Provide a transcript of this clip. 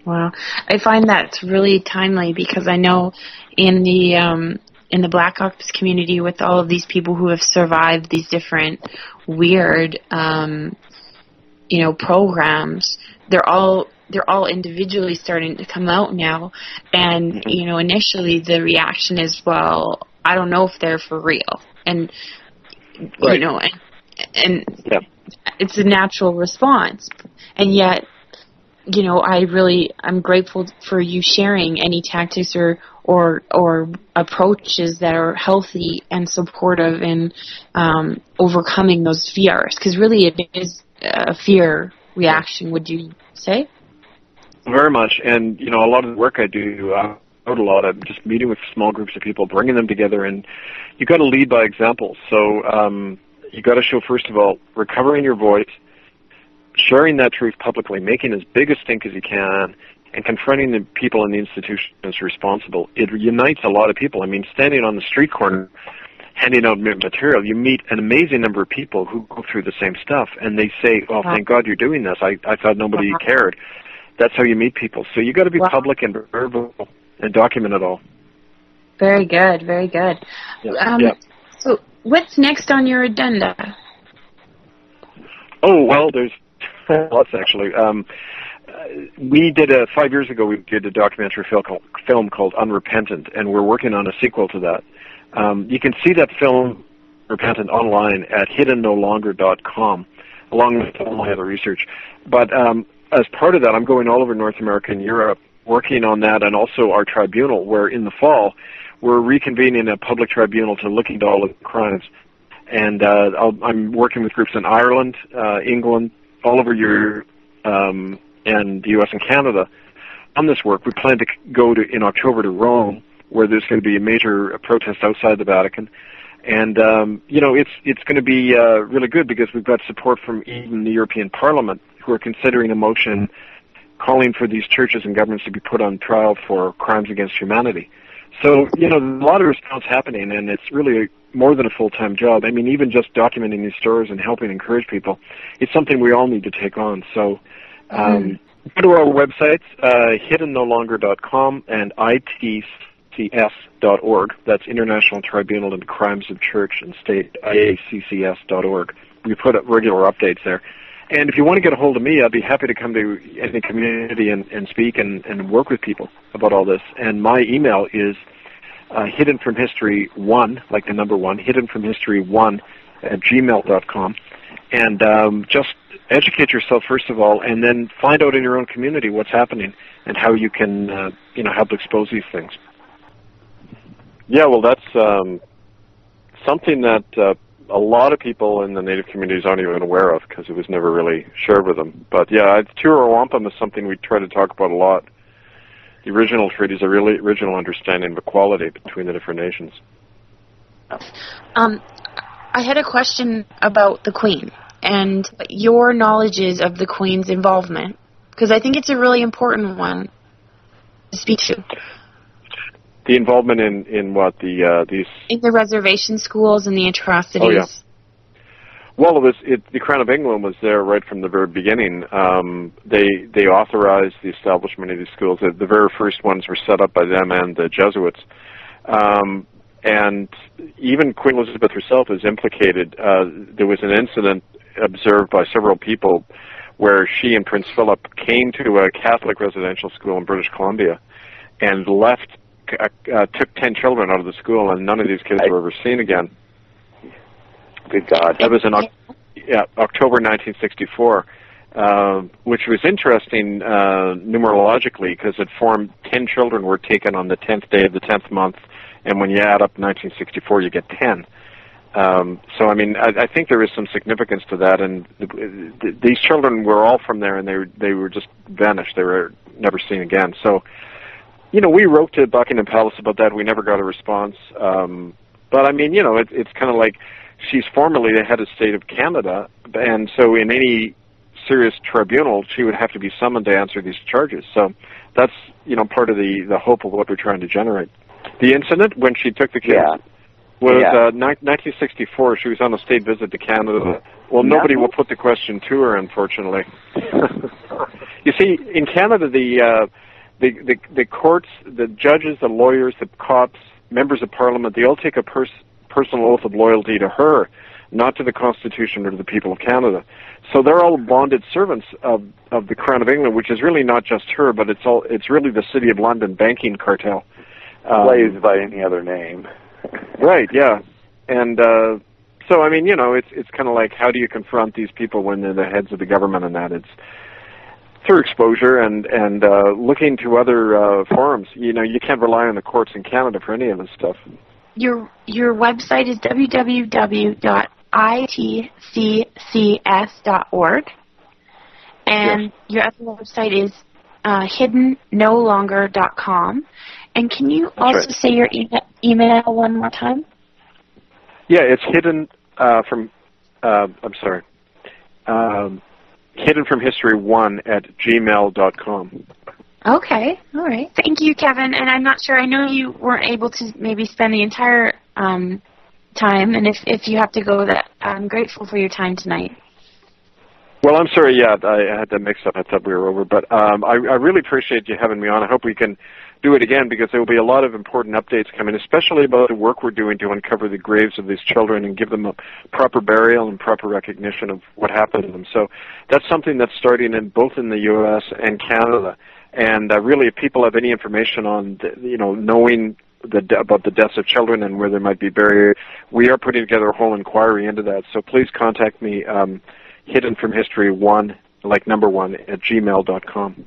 Wow. I find that's really timely because I know in the Black Ops community with all of these people who have survived these different weird, programs, they're all individually starting to come out now. And, initially the reaction is, well, I don't know if they're for real. And, right. And it's a natural response. And yet, I'm grateful for you sharing any tactics or approaches that are healthy and supportive in overcoming those fears. Because really it is a fear reaction, would you say? Very much. And, a lot of the work I do, out a lot, I'm just meeting with small groups of people, bringing them together, and you got to lead by example. So you got to show, first of all, recovering your voice, sharing that truth publicly, making as big a stink as you can, and confronting the people in the institutions responsible. It unites a lot of people. I mean, standing on the street corner, handing out material, you meet an amazing number of people who go through the same stuff, and they say, "Oh, thank God you're doing this. I thought nobody cared." That's how you meet people. So you got to be public and verbal and document it all. Very good, very good. So what's next on your agenda? Oh, well, there's lots, actually. We did 5 years ago, we did a documentary film called Unrepentant, and we're working on a sequel to that. You can see that film, Repentant, online at hiddennolonger.com, along with all my other research. But as part of that, I'm going all over North America and Europe, working on that, and also our tribunal, where in the fall, we're reconvening a public tribunal to look into all of the crimes. And I'm working with groups in Ireland, England, all over Europe, and the U.S. and Canada on this work. We plan to go in October to Rome, where there's going to be a major protest outside the Vatican. And, it's going to be really good because we've got support from even the European Parliament, who are considering a motion calling for these churches and governments to be put on trial for crimes against humanity. So, there's a lot of response happening, and it's really more than a full-time job. I mean, even just documenting these stories and helping encourage people, it's something we all need to take on. So go to our websites, hiddennolonger.com and IACCS.org. That's International Tribunal into Crimes of Church and State, IACCS.org. We put up regular updates there. And if you want to get a hold of me, I'd be happy to come to any community and speak and work with people about all this. And my email is hiddenfromhistory1, like the number 1, hiddenfromhistory1 at gmail.com. And just educate yourself, first of all, and then find out in your own community what's happening and how you can, help expose these things. Yeah, well, that's something that a lot of people in the Native communities aren't even aware of because it was never really shared with them. But yeah, Tura Wampum is something we try to talk about a lot. The original treaty is a really original understanding of equality between the different nations. I had a question about the Queen and your knowledges of the Queen's involvement, because I think it's a really important one to speak to. The involvement in what, these... In the reservation schools and the atrocities. Oh, yeah. Well, the Crown of England was there right from the very beginning. They authorized the establishment of these schools. The very first ones were set up by them and the Jesuits. And even Queen Elizabeth herself is implicated. There was an incident observed by several people where she and Prince Philip came to a Catholic residential school in British Columbia and took 10 children out of the school, and none of these kids were ever seen again. Good God. That was in October 1964, which was interesting numerologically because it formed 10 children were taken on the 10th day of the 10th month, and when you add up 1964, you get 10. So, I mean, I think there is some significance to that, and these children were all from there, and they were just vanished. They were never seen again. So, we wrote to Buckingham Palace about that. We never got a response. But, I mean, it's kind of like she's formally the head of state of Canada, and so in any serious tribunal, she would have to be summoned to answer these charges. So that's, part of the hope of what we're trying to generate. The incident when she took the kids? was 1964. She was on a state visit to Canada. Well, nobody will put the question to her, unfortunately. You see, in Canada, the courts, the judges, the lawyers, the cops, members of Parliament, they all take a personal oath of loyalty to her, not to the Constitution or to the people of Canada. So they're all bonded servants of the Crown of England, which is really not just her, but it's really the City of London banking cartel. Slaves by any other name. Right, yeah. And so, I mean, it's kind of like, how do you confront these people when they're the heads of the government and that? It's through exposure and looking to other forums. You can't rely on the courts in Canada for any of this stuff. Your website is www.itccs.org, and your other website is hiddennolonger.com. And can you also say your email one more time? Yeah, it's hidden hiddenfromhistory1@gmail.com. Okay, all right. Thank you, Kevin. And I'm not sure, I know you weren't able to maybe spend the entire time, and if you have to go, that I'm grateful for your time tonight. Well, I'm sorry, I had that mixed up. I thought we were over. But I really appreciate you having me on. I hope we can do it again, because there will be a lot of important updates coming, especially about the work we're doing to uncover the graves of these children and give them a proper burial and proper recognition of what happened to them. So that's something that's starting both in the U.S. and Canada. And really, if people have any information on, knowing about the deaths of children and where they might be buried, we are putting together a whole inquiry into that. So please contact me, hiddenfromhistory1, like number 1, @gmail.com.